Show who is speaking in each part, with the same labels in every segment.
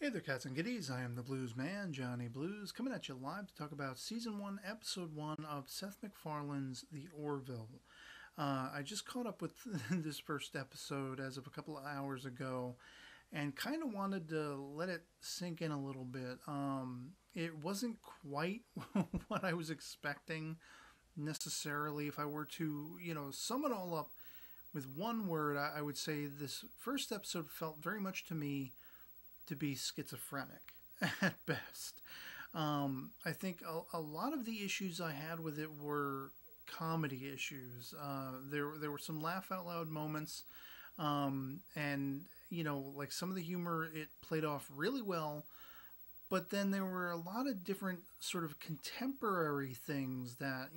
Speaker 1: Hey there, cats and kitties. I am the Blues Man, Johnny Blues, coming at you live to talk about Season 1, Episode 1 of Seth MacFarlane's The Orville. I just caught up with this first episode as of a couple of hours ago and kind of wanted to let it sink in a little bit. It wasn't quite what I was expecting necessarily. If I were to, sum it all up with one word, I would say this first episode felt very much to me to be schizophrenic at best. I think a lot of the issues I had with it were comedy issues. There were some laugh out loud moments, and like some of the humor it played off really well. But then there were a lot of different sort of contemporary things that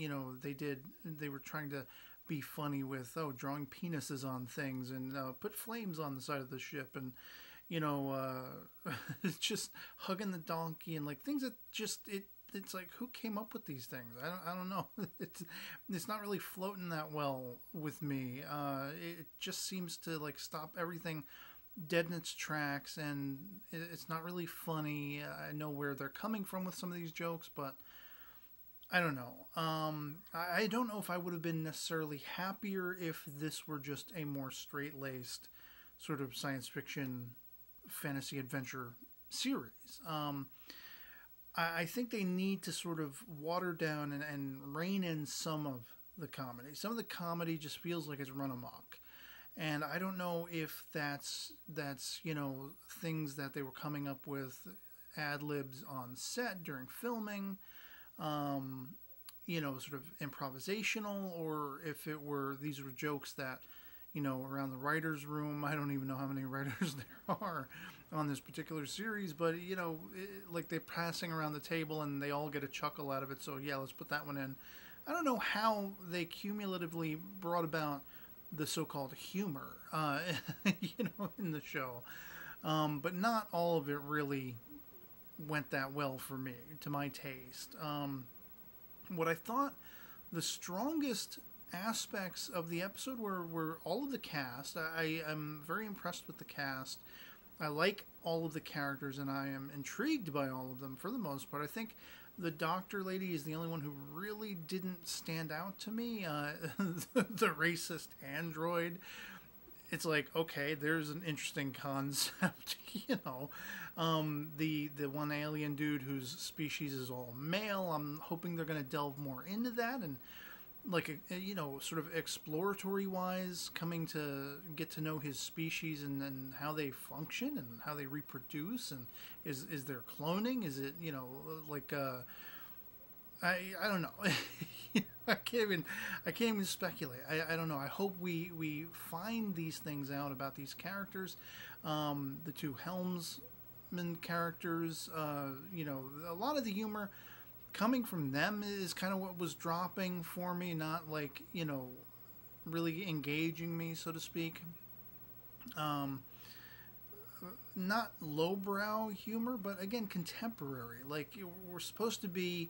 Speaker 1: they did. They were trying to be funny with drawing penises on things and put flames on the side of the ship and just hugging the donkey and like things that it's like, who came up with these things? I don't know. It's not really floating that well with me. It just seems to like stop everything dead in its tracks, and it's not really funny. I know where they're coming from with some of these jokes, but I don't know. I don't know if I would have been necessarily happier if this were just a more straight-laced sort of science fiction fantasy adventure series. I think they need to sort of water down and rein in some of the comedy. Some of the comedy just feels like it's run amok. And I don't know if that's things that they were coming up with ad libs on set during filming, sort of improvisational, or if these were jokes that around the writer's room. I don't even know how many writers there are on this particular series, but like they're passing around the table and they all get a chuckle out of it. So yeah, let's put that one in. I don't know how they cumulatively brought about the so-called humor, in the show, but not all of it really went that well for me, to my taste. What I thought the strongest aspects of the episode were all of the cast. I am very impressed with the cast. I like all of the characters and I am intrigued by all of them for the most part. I think the doctor lady is the only one who really didn't stand out to me. The racist android. It's like, okay, there's an interesting concept, The one alien dude whose species is all male. I'm hoping they're going to delve more into that and like sort of exploratory wise, coming to get to know his species and then how they function and how they reproduce, and is there cloning? Is it I don't know. I can't even speculate. I don't know. I hope we find these things out about these characters, the two helmsman characters. A lot of the humor coming from them is kind of what was dropping for me, not like, really engaging me, so to speak. Not lowbrow humor, but again, contemporary. Like, we're supposed to be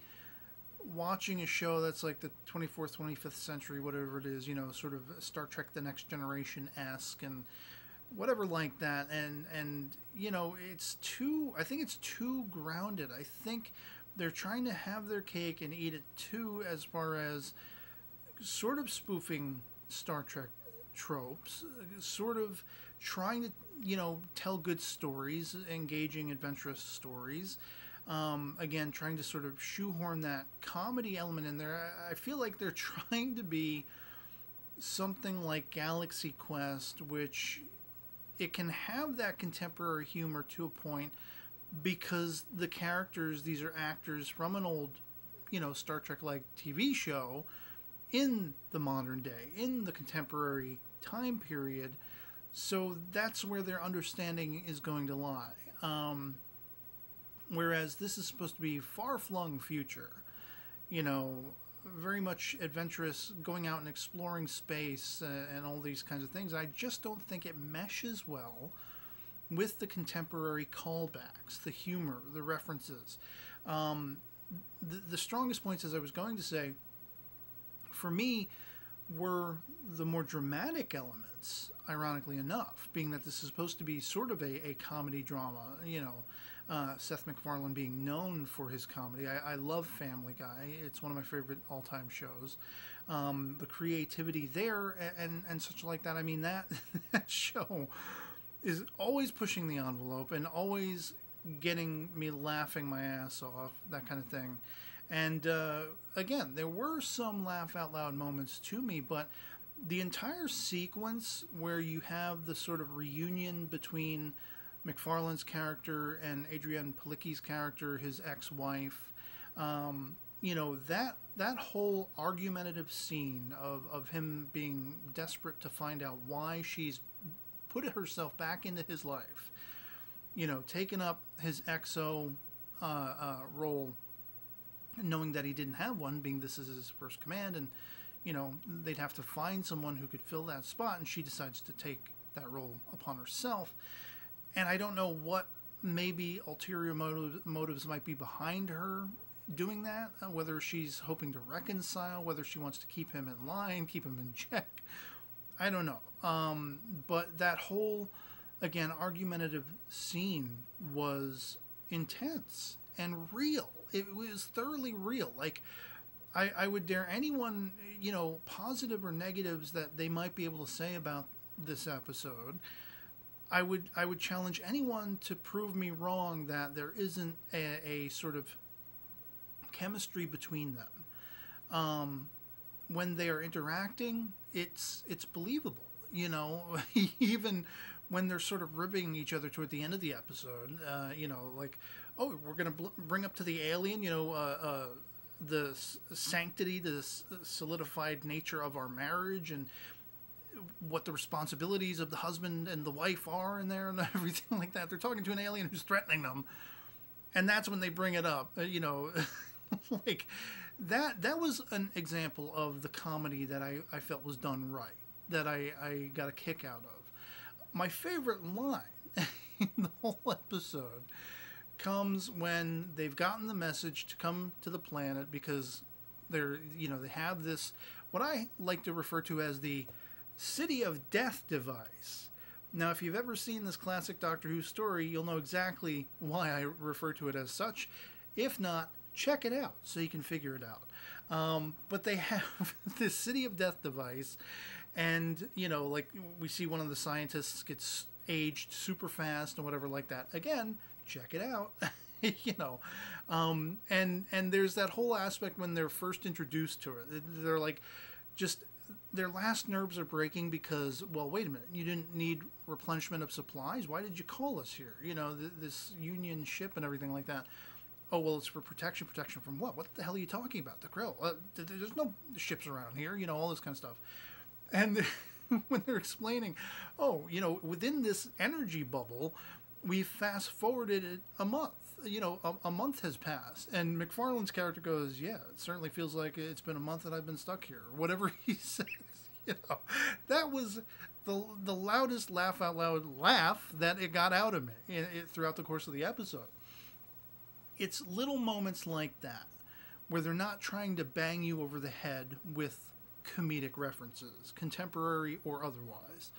Speaker 1: watching a show that's like the 24th, 25th century, whatever it is, sort of Star Trek The Next Generation-esque and whatever like that. And I think it's too grounded. I think they're trying to have their cake and eat it too, as far as sort of spoofing Star Trek tropes, sort of trying to, tell good stories, engaging, adventurous stories. Again, trying to sort of shoehorn that comedy element in there. I feel like they're trying to be something like Galaxy Quest, which it can have that contemporary humor to a point, because the characters, these are actors from an old, Star Trek-like TV show in the modern day, in the contemporary time period. So that's where their understanding is going to lie. Whereas this is supposed to be far-flung future, very much adventurous, going out and exploring space and all these kinds of things. I just don't think it meshes well with the contemporary callbacks, the humor, the references. The strongest points, as I was going to say, for me, were the more dramatic elements, ironically enough, being that this is supposed to be sort of a comedy drama, Seth MacFarlane being known for his comedy. I love Family Guy. It's one of my favorite all-time shows. The creativity there and such like that. I mean, that, that show is always pushing the envelope and always getting me laughing my ass off, that kind of thing. And again, there were some laugh out loud moments to me, but the entire sequence where you have the sort of reunion between MacFarlane's character and Adrienne Palicki's character, his ex-wife, that whole argumentative scene of him being desperate to find out why she's put herself back into his life, taken up his XO role, knowing that he didn't have one, being this is his first command, and they'd have to find someone who could fill that spot, and she decides to take that role upon herself. And I don't know what maybe ulterior motives might be behind her doing that, whether she's hoping to reconcile, whether she wants to keep him in line, keep him in check. I don't know. But that whole, again, argumentative scene was intense and real. It was thoroughly real. Like, I would dare anyone, positive or negatives that they might be able to say about this episode, I would challenge anyone to prove me wrong that there isn't a sort of chemistry between them. When they are interacting, it's believable. Even when they're sort of ribbing each other toward the end of the episode, like, oh, we're going to bring up to the alien, the sanctity, the solidified nature of our marriage, and what the responsibilities of the husband and the wife are in there and everything like that. They're talking to an alien who's threatening them. And that's when they bring it up, like that was an example of the comedy that I felt was done right, that I got a kick out of. My favorite line in the whole episode comes when they've gotten the message to come to the planet because they're, they have this, what I like to refer to as the City of Death device. Now, if you've ever seen this classic Doctor Who story, you'll know exactly why I refer to it as such. If not, check it out so you can figure it out. But they have this City of Death device, and, like we see one of the scientists gets aged super fast and whatever like that. Again, check it out. And there's that whole aspect when they're first introduced to it. They're like, just their last nerves are breaking because, well, wait a minute, you didn't need replenishment of supplies? Why did you call us here? This Union ship and everything like that. Oh, well, it's for protection. Protection from what? What the hell are you talking about? The Krill. There's no ships around here, all this kind of stuff. And when they're explaining, oh, within this energy bubble, we fast forwarded it a month. A month has passed. And MacFarlane's character goes, yeah, it certainly feels like it's been a month that I've been stuck here. Or whatever he says. That was the loudest laugh out loud laugh that it got out of me throughout the course of the episode. It's little moments like that where they're not trying to bang you over the head with comedic references, contemporary or otherwise.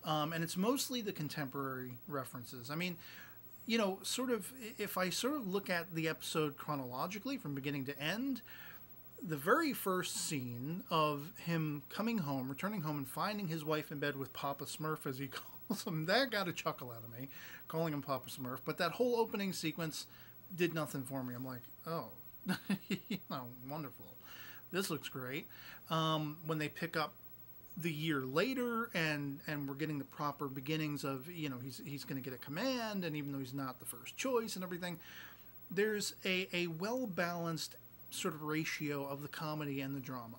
Speaker 1: And it's mostly the contemporary references. I mean, sort of, if I sort of look at the episode chronologically from beginning to end, the very first scene of him coming home, returning home, and finding his wife in bed with Papa Smurf, as he calls him, that got a chuckle out of me, calling him Papa Smurf. But that whole opening sequence did nothing for me. I'm like, oh, wonderful. This looks great. When they pick up the year later and we're getting the proper beginnings of, he's going to get a command, and even though he's not the first choice and everything, there's a well-balanced sort of ratio of the comedy and the drama.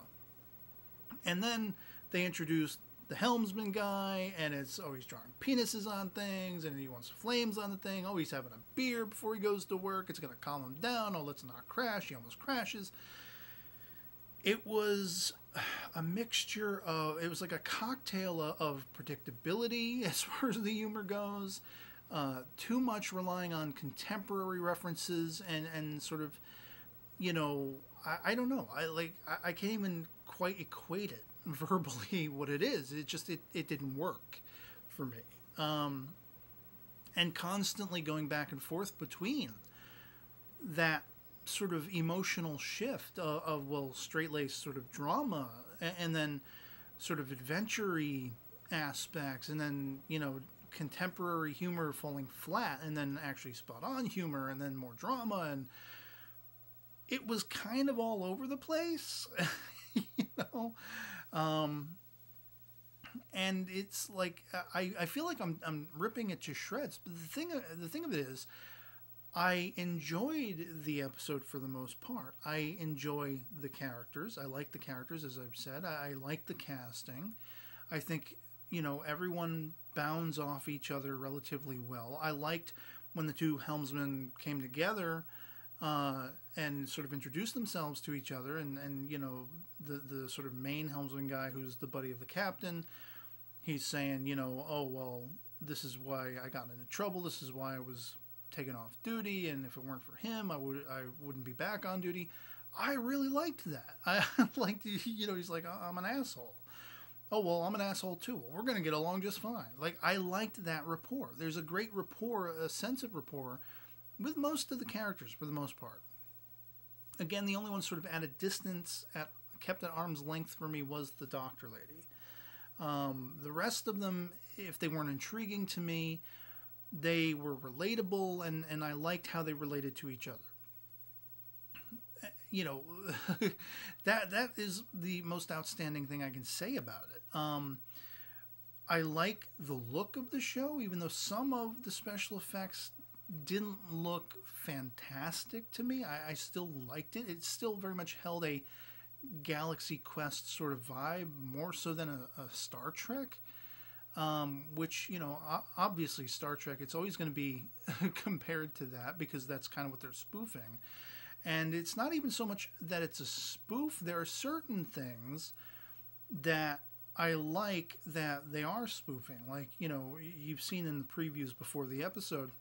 Speaker 1: And then they introduce the helmsman guy, and it's, oh, he's drawing penises on things, and he wants flames on the thing. Oh, he's having a beer before he goes to work. It's going to calm him down. Oh, let's not crash. He almost crashes. It was a mixture of, it was like a cocktail of predictability as far as the humor goes, too much relying on contemporary references and sort of, I don't know. I can't even quite equate it verbally what it is. It didn't work for me. And constantly going back and forth between that sort of emotional shift of well, straight-laced sort of drama, and then sort of adventure-y aspects, and then, contemporary humor falling flat, and then actually spot-on humor, and then more drama, and it was kind of all over the place, you know. And it's like I feel like I'm ripping it to shreds. But the thing of it is, I enjoyed the episode for the most part. I enjoy the characters. I like the characters, as I've said. I like the casting. I think, everyone bounds off each other relatively well. I liked when the two helmsmen came together and sort of introduced themselves to each other. And the sort of main helmsman guy, who's the buddy of the captain, he's saying, oh, well, this is why I got into trouble. This is why I was taken off duty, and if it weren't for him, I wouldn't be back on duty. I really liked that. I liked, he's like, oh, I'm an asshole. Oh, well, I'm an asshole too. Well, we're going to get along just fine. Like, I liked that rapport. There's a great rapport, a sense of rapport with most of the characters for the most part. Again, the only one sort of at a distance, kept at arm's length for me, was the doctor lady. The rest of them, if they weren't intriguing to me, they were relatable, and I liked how they related to each other. That is the most outstanding thing I can say about it. I like the look of the show, even though some of the special effects didn't look fantastic to me. I still liked it. It still very much held a Galaxy Quest sort of vibe, more so than a Star Trek. Which, obviously Star Trek, it's always going to be compared to that, because that's kind of what they're spoofing. And it's not even so much that it's a spoof. There are certain things that I like that they are spoofing. Like, you've seen in the previews before the episode,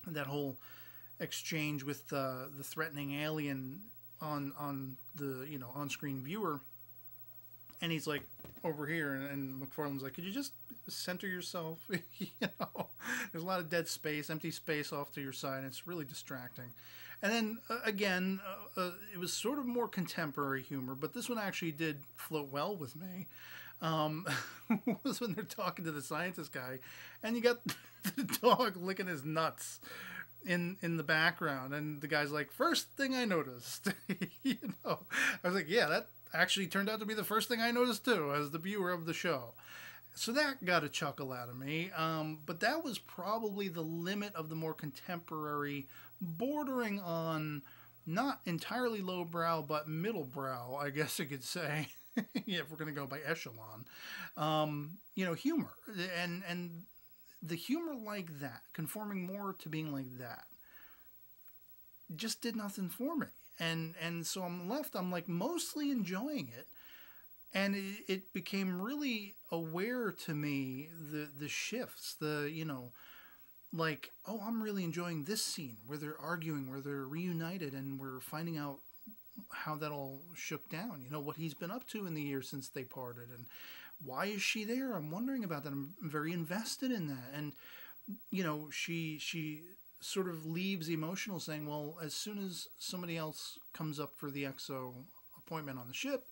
Speaker 1: that whole exchange with the threatening alien on the, on-screen viewer. And he's like, over here, and McFarlane's like, could you just center yourself? There's a lot of dead space, empty space off to your side, and it's really distracting. And then, again, it was sort of more contemporary humor, but this one actually did float well with me. Was when they're talking to the scientist guy, and you got the dog licking his nuts in the background, and the guy's like, first thing I noticed. I was like, yeah, that actually turned out to be the first thing I noticed too, as the viewer of the show. So that got a chuckle out of me. But that was probably the limit of the more contemporary, bordering on not entirely lowbrow, but middlebrow, I guess you could say, if we're going to go by echelon, humor. And the humor like that, conforming more to being like that, just did nothing for me. And so I'm like mostly enjoying it. And it became really aware to me, the shifts, like, oh, I'm really enjoying this scene where they're arguing, where they're reunited, and we're finding out how that all shook down, what he's been up to in the years since they parted, and why is she there? I'm wondering about that. I'm very invested in that. And, she sort of leaves emotional, saying, well, as soon as somebody else comes up for the XO appointment on the ship,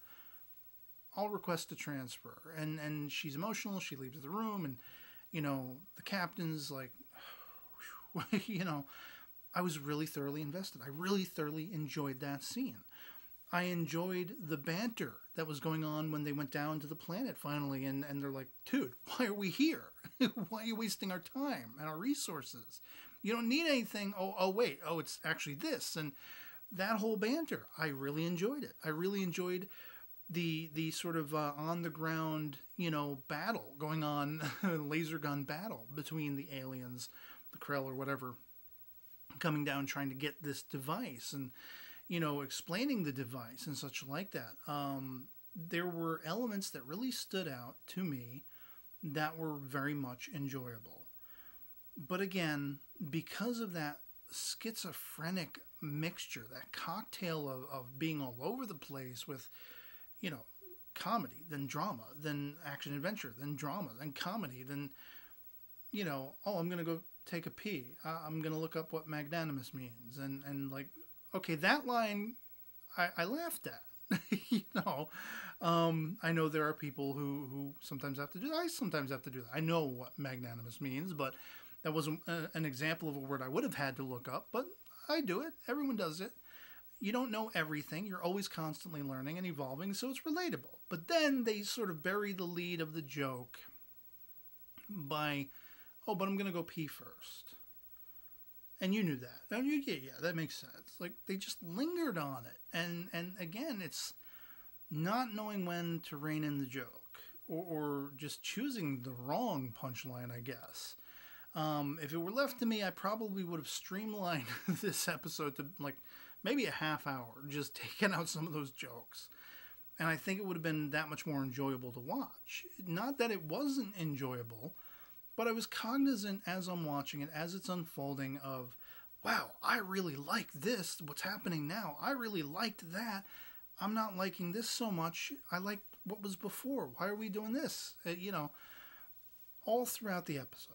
Speaker 1: I'll request a transfer. And she's emotional. She leaves the room, and, the captain's like, I was really thoroughly invested. I really thoroughly enjoyed that scene. I enjoyed the banter that was going on when they went down to the planet finally, and they're like, dude, why are we here? Why are you wasting our time and our resources? You don't need anything. Wait, it's actually this. And that whole banter, I really enjoyed it. I really enjoyed the sort of on the ground, battle going on, laser gun battle between the aliens, the Krell or whatever, coming down trying to get this device, and explaining the device and such like that. There were elements that really stood out to me that were very much enjoyable. But again, because of that schizophrenic mixture, that cocktail of being all over the place with, comedy, then drama, then action adventure, then drama, then comedy, then, oh, I'm going to go take a pee. I'm going to look up what magnanimous means. And like, okay, that line I laughed at. I know there are people who sometimes have to do that. I sometimes have to do that. I know what magnanimous means, but that wasn't an example of a word I would have had to look up, but I do it. Everyone does it. You don't know everything. You're always constantly learning and evolving, so it's relatable. But then they sort of bury the lead of the joke by, oh, but I'm going to go pee first. And you knew that. And yeah, that makes sense. Like, they just lingered on it. And again, it's not knowing when to rein in the joke, or just choosing the wrong punchline, I guess. If it were left to me, I probably would have streamlined this episode to like maybe a half hour, just taking out some of those jokes. And I think it would have been that much more enjoyable to watch. Not that it wasn't enjoyable, but I was cognizant as I'm watching it, as it's unfolding, of, wow, I really like this, what's happening now. I really liked that. I'm not liking this so much. I liked what was before. Why are we doing this? All throughout the episode.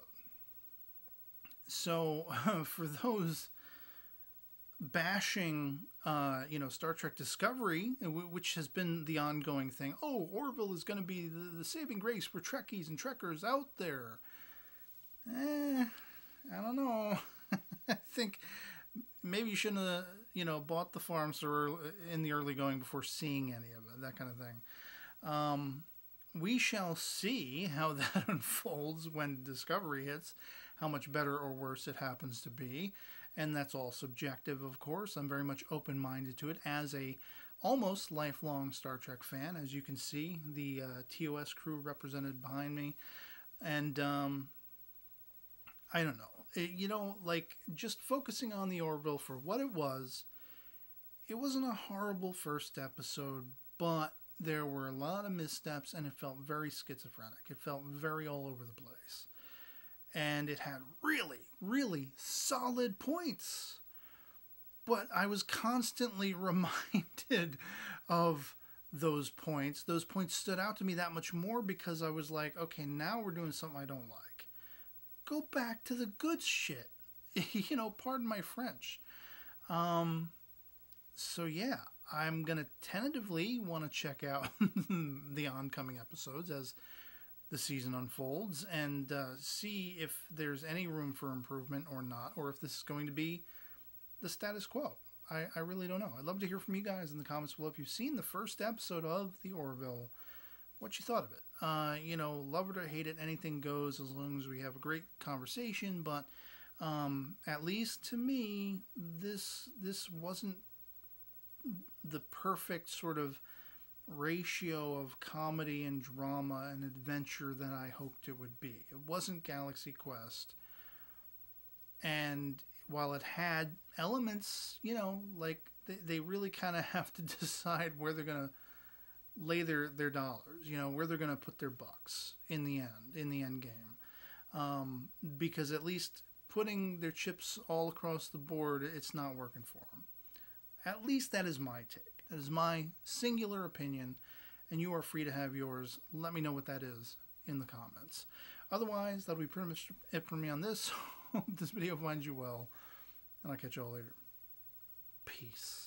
Speaker 1: So for those bashing, Star Trek Discovery, which has been the ongoing thing. Oh, Orville is going to be the saving grace for Trekkies and Trekkers out there. I don't know. I think maybe you shouldn't have, bought the farm so in the early going before seeing any of it, that kind of thing. We shall see how that unfolds when Discovery hits, how much better or worse it happens to be. And that's all subjective, of course. I'm very much open-minded to it as a almost lifelong Star Trek fan. As you can see, the TOS crew represented behind me. And I don't know. Just focusing on the Orville for what it wasn't a horrible first episode, but there were a lot of missteps, and it felt very schizophrenic. It felt very all over the place. And it had really, really solid points. But I was constantly reminded of those points. Those points stood out to me that much more because I was like, okay, now we're doing something I don't like. Go back to the good shit. Pardon my French. So yeah, I'm going to tentatively want to check out the oncoming episodes as the season unfolds and see if there's any room for improvement or not, or if this is going to be the status quo. I really don't know. I'd love to hear from you guys in the comments below. If you've seen the first episode of the Orville, what you thought of it. Love it or hate it, anything goes as long as we have a great conversation. But at least to me, this wasn't the perfect sort of ratio of comedy and drama and adventure that I hoped it would be. It wasn't Galaxy Quest. And while it had elements, like they really kind of have to decide where they're going to lay their dollars, where they're going to put their bucks in the end game. Because at least putting their chips all across the board, it's not working for them. At least that is my take. That is my singular opinion, and you are free to have yours. Let me know what that is in the comments. Otherwise, that'll be pretty much it for me on this. Hope this video finds you well, and I'll catch you all later. Peace.